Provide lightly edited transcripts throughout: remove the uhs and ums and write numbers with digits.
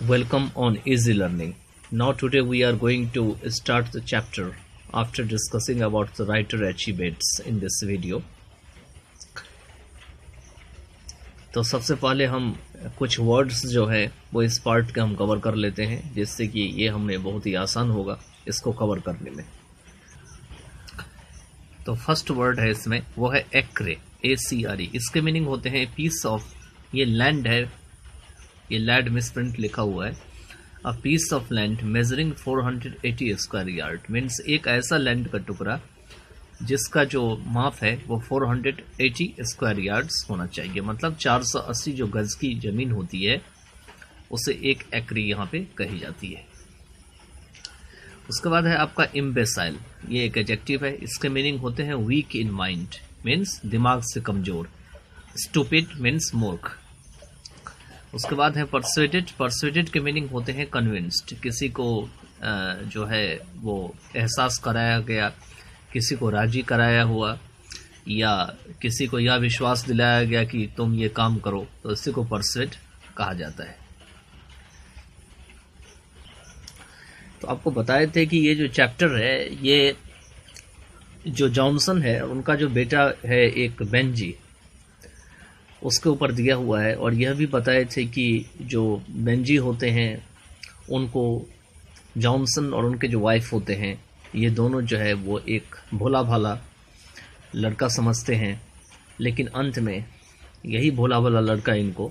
Welcome on Easy Learning. Now today we are going to start the chapter after discussing about the writer achievements in this video. तो सबसे पहले हम कुछ words जो है वो इस पार्ट के हम कवर कर लेते हैं, जिससे कि ये हमें बहुत ही आसान होगा इसको कवर करने में। तो फर्स्ट वर्ड है इसमें, वो है एक्रे, ACRE। इसके मीनिंग होते हैं पीस ऑफ, ये लैंड है, ये लैंड मिसप्रिंट लिखा हुआ है। A piece of land measuring 480 square yard means एक ऐसा लैंड का टुकड़ा जिसका जो माप है वो 480 स्क्वायर यार्ड्स होना चाहिए, मतलब 480 जो गज की जमीन होती है उसे एक एक्रे यहाँ पे कही जाती है। उसके बाद है आपका इम्बेसाइल, ये एक एडजेक्टिव है। इसके मीनिंग होते हैं वीक इन माइंड मीन्स दिमाग से कमजोर, स्टूपिड मीन्स मूर्ख। उसके बाद है परसुएटेड, परसुएटेड के मीनिंग होते हैं कन्विंस्ड, किसी को जो है वो एहसास कराया गया, किसी को राजी कराया हुआ, या किसी को यह विश्वास दिलाया गया कि तुम ये काम करो, तो इसी को परसुएट कहा जाता है। तो आपको बताए थे कि ये जो चैप्टर है, ये जो जॉनसन है उनका जो बेटा है एक बेंजी, उसके ऊपर दिया हुआ है। और यह भी बताए थे कि जो बेंजी होते हैं उनको जॉनसन और उनके जो वाइफ होते हैं ये दोनों जो है वो एक भोला भाला लड़का समझते हैं, लेकिन अंत में यही भोला भाला लड़का इनको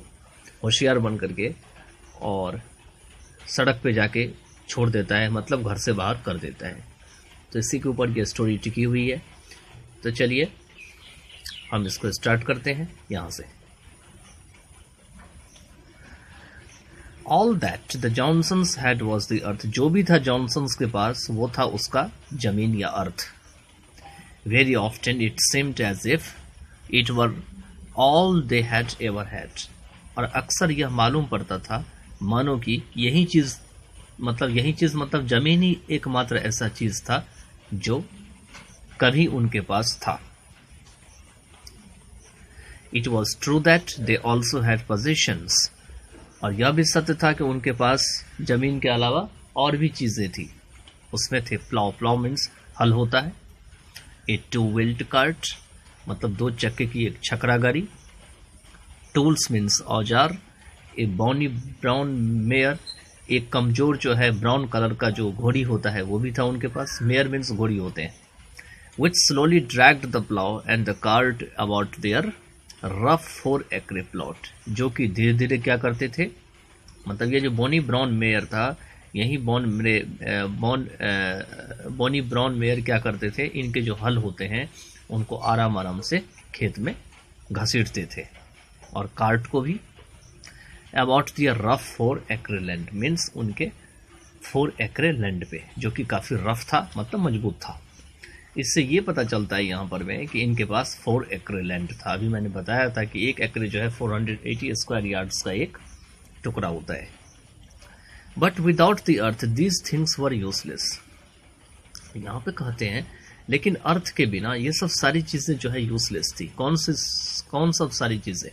होशियार बन करके और सड़क पे जाके छोड़ देता है, मतलब घर से बाहर कर देता है। तो इसी के ऊपर ये स्टोरी टिकी हुई है। तो चलिए हम इसको स्टार्ट करते हैं यहाँ से। All that the Johnsons had was the earth, जो भी था जॉनसन्स के पास वो था उसका जमीन या अर्थ। Very often it seemed as if it were all they had ever had, और अक्सर यह मालूम पड़ता था मानो कि यही चीज मतलब जमीन ही एकमात्र ऐसा चीज था जो कभी उनके पास था। It was true that they also had possessions, और यह भी सत्य था कि उनके पास जमीन के अलावा और भी चीजें थी। उसमें थे प्लाव, प्लाव मीन्स हल होता है, ए टू व्हील्ड कार्ट मतलब दो चक्के की एक छकड़ा गाड़ी, टूल्स मीन्स औजार, ए बॉनी ब्राउन मेयर एक कमजोर जो है ब्राउन कलर का जो घोड़ी होता है वो भी था उनके पास, मेयर मीन्स घोड़ी होते हैं, which slowly dragged the plough and the cart about their rough 4 acre plot, जो कि धीरे धीरे क्या करते थे, मतलब ये जो बोनी ब्राउन मेयर था, यही बोनी ब्राउन मेयर क्या करते थे, इनके जो हल होते हैं उनको आराम आराम से खेत में घसीटते थे, और कार्ट को भी। About their rough 4 acre land means उनके 4 acre लैंड पे, जो कि काफी रफ था मतलब मजबूत था। इससे ये पता चलता है यहाँ पर में कि इनके पास 4 acre लैंड था। अभी मैंने बताया था कि एक एक्रे जो है 480 स्क्वायर यार्ड्स का एक टुकड़ा होता है। But without the earth these things were useless, यहाँ पे कहते हैं लेकिन अर्थ के बिना ये सब सारी चीजें जो है यूजलेस थी। कौन सब सारी चीजें,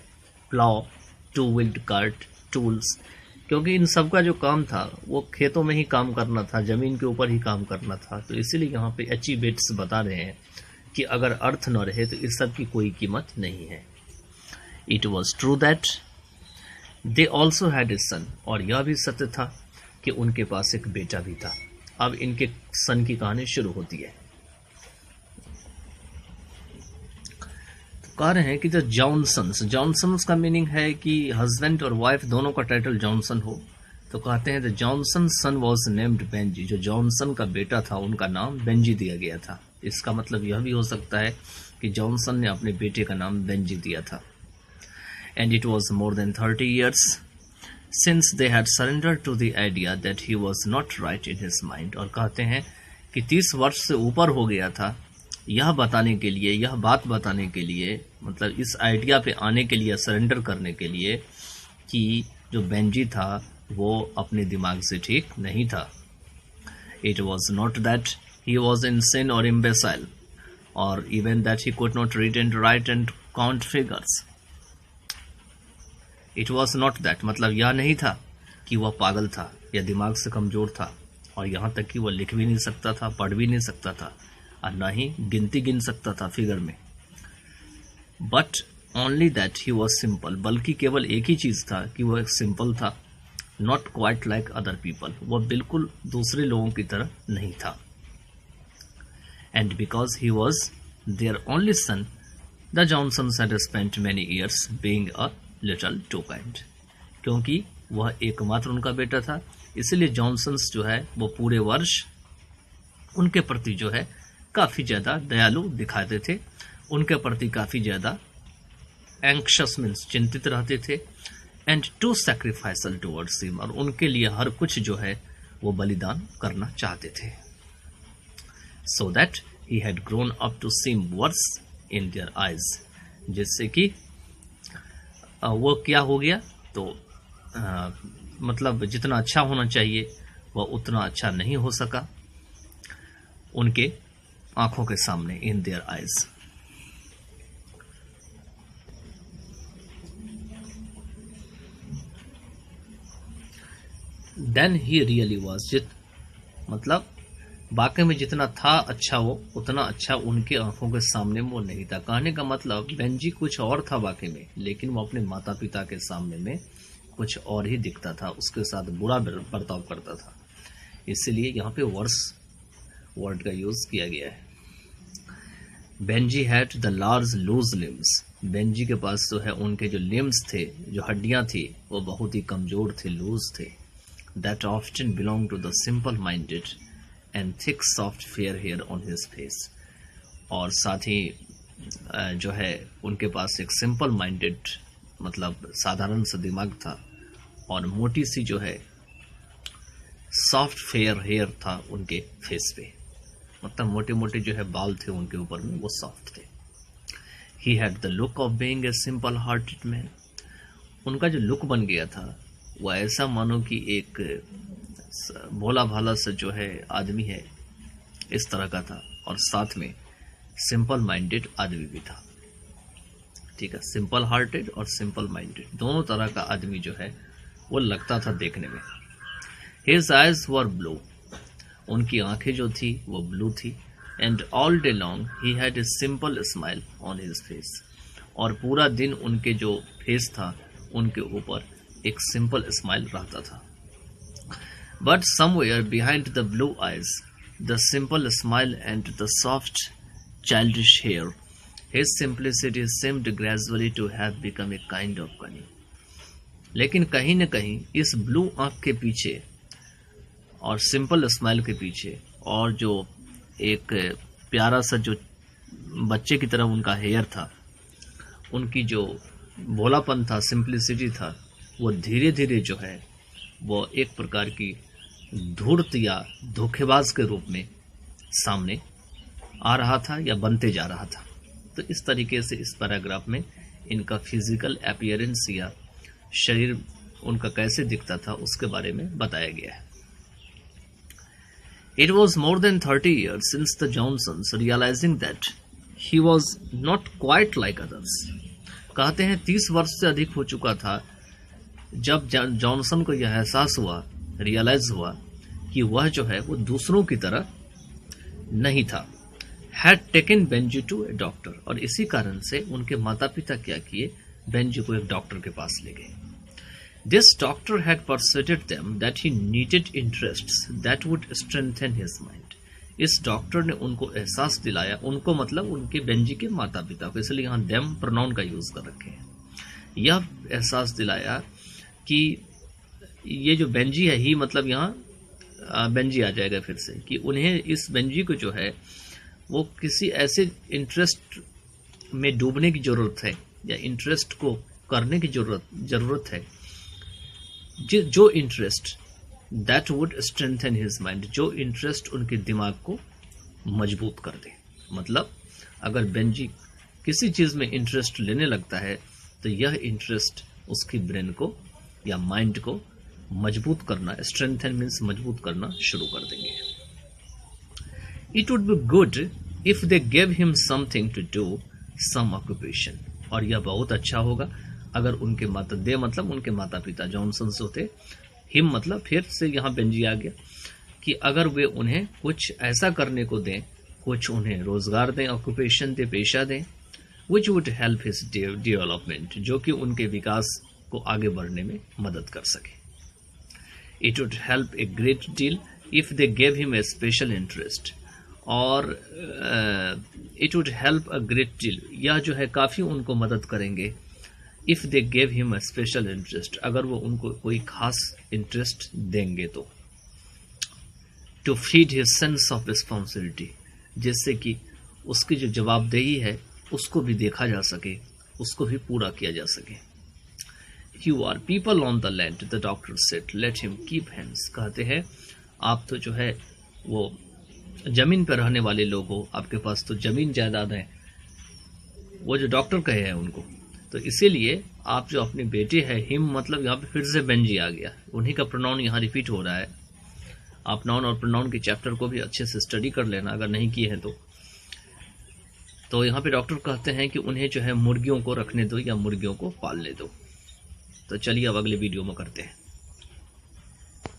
plough, two wheeled cart, tools, क्योंकि इन सब का जो काम था वो खेतों में ही काम करना था, जमीन के ऊपर ही काम करना था। तो इसीलिए यहाँ पे अचीवेट्स बता रहे हैं कि अगर अर्थ न रहे तो इस सब की कोई कीमत नहीं है। It was true that they also had a son, और यह भी सत्य था कि उनके पास एक बेटा भी था। अब इनके सन की कहानी शुरू होती है। कह रहे हैं कि जो जॉनसन्स का मीनिंग है कि हस्बैंड और वाइफ दोनों का टाइटल जॉनसन हो। तो कहते हैं the Johnson son was named Benjy, जो जॉनसन का बेटा था उनका नाम बेंजी दिया गया था। इसका मतलब यह भी हो सकता है कि जॉनसन ने अपने बेटे का नाम बेंजी दिया था। And it was more than 30 years since they had surrendered to the idea that he was not right in his mind, और कहते हैं कि 30 वर्ष से ऊपर हो गया था यह बताने के लिए, यह बात बताने के लिए, मतलब इस आइडिया पे आने के लिए, सरेंडर करने के लिए कि जो बेंजी था वो अपने दिमाग से ठीक नहीं था। It was not that he was insane और इम्बेसाइल, और even that he could not read and right and count figures. It was not that मतलब यह नहीं था कि वह पागल था या दिमाग से कमज़ोर था, और यहाँ तक कि वह लिख भी नहीं सकता था, पढ़ भी नहीं सकता था, और ना ही गिनती गिन सकता था फिगर में। But only that he was simple, बल्कि केवल एक ही चीज़ था कि वह एक सिंपल था। Not quite like other people, वह बिल्कुल दूसरे लोगों की तरह नहीं था। And because he was their only son, the Johnsons had spent many years being a little too kind, क्योंकि वह एकमात्र उनका बेटा था, इसलिए जॉनसन्स जो है वो पूरे वर्ष उनके प्रति जो है काफ़ी ज़्यादा दयालु दिखाते थे, उनके प्रति काफ़ी ज़्यादा एंक्शस मीन्स चिंतित रहते थे, एंड टू सैक्रिफाइसल टुवर्ड्स हिम, और उनके लिए हर कुछ जो है वो बलिदान करना चाहते थे। So that he had grown up to seem worse in their eyes, जिससे कि वो क्या हो गया, तो मतलब जितना अच्छा होना चाहिए वह उतना अच्छा नहीं हो सका उनके आंखों के सामने, in their eyes. Then he really was, मतलब वाकई में जितना था अच्छा वो उतना अच्छा उनके आंखों के सामने वो नहीं था। कहने का मतलब बेंजी कुछ और था वाकई में, लेकिन वो अपने माता पिता के सामने में कुछ और ही दिखता था, उसके साथ बुरा बर्ताव करता था, इसीलिए यहाँ पे वर्स वर्ड का यूज किया गया है। Benjy had the large loose limbs, Benjy के पास जो है उनके जो लिम्स थे, जो हड्डियां थी, वो बहुत ही कमजोर थे, लूज थे। That often belong to the simple minded and thick soft fair hair on his face, और साथ ही जो है उनके पास एक सिंपल माइंडेड मतलब साधारण सा दिमाग था, और मोटी सी जो है सॉफ्ट फेयर हेयर था उनके फेस पे, मतलब मोटे मोटे जो है बाल थे उनके ऊपर में, वो सॉफ्ट थे। He had the look of being a simple hearted man, उनका जो लुक बन गया था वो ऐसा मानो कि एक भोला भाला सा जो है आदमी है, इस तरह का था, और साथ में सिंपल माइंडेड आदमी भी था। ठीक है, सिंपल हार्टेड और सिंपल माइंडेड दोनों तरह का आदमी जो है वो लगता था देखने में। हिज आइज वर ब्लू, उनकी आंखें जो थी वो ब्लू थी, and all day long he had a simple smile on his face, और पूरा दिन उनके जो फेस था उनके ऊपर एक सिंपल स्माइल रहता था। But somewhere behind the blue eyes, the simple smile and the soft childish hair, his simplicity seemed gradually to have become a kind of cunning. लेकिन कहीं न कहीं इस ब्लू आंख के पीछे और सिंपल स्माइल के पीछे, और जो एक प्यारा सा जो बच्चे की तरह उनका हेयर था, उनकी जो भोलापन था, सिंपलिसिटी था, वो धीरे धीरे जो है वो एक प्रकार की धूर्त या धोखेबाज के रूप में सामने आ रहा था या बनते जा रहा था। तो इस तरीके से इस पैराग्राफ में इनका फिजिकल अपीयरेंस या शरीर उनका कैसे दिखता था उसके बारे में बताया गया है। It was more than 30 years since the Johnsons, realizing that he was not quite like others. कहते हैं 30 वर्ष से अधिक हो चुका था जब जॉनसन को यह एहसास हुआ, रियलाइज हुआ कि वह जो है वो दूसरों की तरह नहीं था। had taken Benjy to a doctor, और इसी कारण से उनके माता पिता क्या किए, बेंजी को एक डॉक्टर के पास ले गए। This doctor had persuaded them that he needed interests that would strengthen his mind. इस डॉक्टर ने उनको एहसास दिलाया, उनको मतलब उनके बेंजी के माता पिता को, इसलिए यहाँ them प्रोनाउन का यूज कर रखे हैं। यह एहसास दिलाया कि ये जो बेंजी है ही, मतलब यहाँ बेंजी आ जाएगा फिर से, कि उन्हें इस बेंजी को जो है वो किसी ऐसे इंटरेस्ट में डूबने की जरूरत है, या इंटरेस्ट को करने की जरूरत है जो interest that would strengthen his mind, जो इंटरेस्ट उनके दिमाग को मजबूत कर दे। मतलब अगर बेंजी किसी चीज में इंटरेस्ट लेने लगता है तो यह इंटरेस्ट उसकी ब्रेन को या माइंड को मजबूत करना, स्ट्रेंथन मीन्स मजबूत करना शुरू कर देंगे। It would be good if they gave him something to do, some occupation. और यह बहुत अच्छा होगा अगर उनके माता पिता जॉनसन्स होते, हिम मतलब फिर से यहाँ बेंजी आ गया कि अगर वे उन्हें कुछ ऐसा करने को दें, कुछ उन्हें रोजगार दें, ऑक्यूपेशन दें, पेशा दें, which would help his development, जो कि उनके विकास को आगे बढ़ने में मदद कर सके। It would help a great deal if they gave him a special interest, और it would help a great deal, यह जो है काफ़ी उनको मदद करेंगे, if they gave him a special interest, अगर वो उनको कोई खास इंटरेस्ट देंगे तो। To feed his sense of responsibility, जिससे कि उसकी जो जवाबदेही है उसको भी देखा जा सके, उसको भी पूरा किया जा सके। You are people on the land, the doctor said, let him keep hands, कहते हैं आप तो जो है वो जमीन पर रहने वाले लोग हो, आपके पास तो जमीन जायदाद है, वो जो डॉक्टर कहे हैं उनको, तो इसीलिए आप जो अपने बेटे हैं, हिम मतलब यहाँ पे फिर से बेंजी आ गया, उन्हीं का प्रोनाउन यहाँ रिपीट हो रहा है। आप नाउन और प्रोनाउन के चैप्टर को भी अच्छे से स्टडी कर लेना अगर नहीं किए हैं तो यहाँ पे डॉक्टर कहते हैं कि उन्हें जो है मुर्गियों को रखने दो या मुर्गियों को पालने दो। तो चलिए अब अगले वीडियो में करते हैं।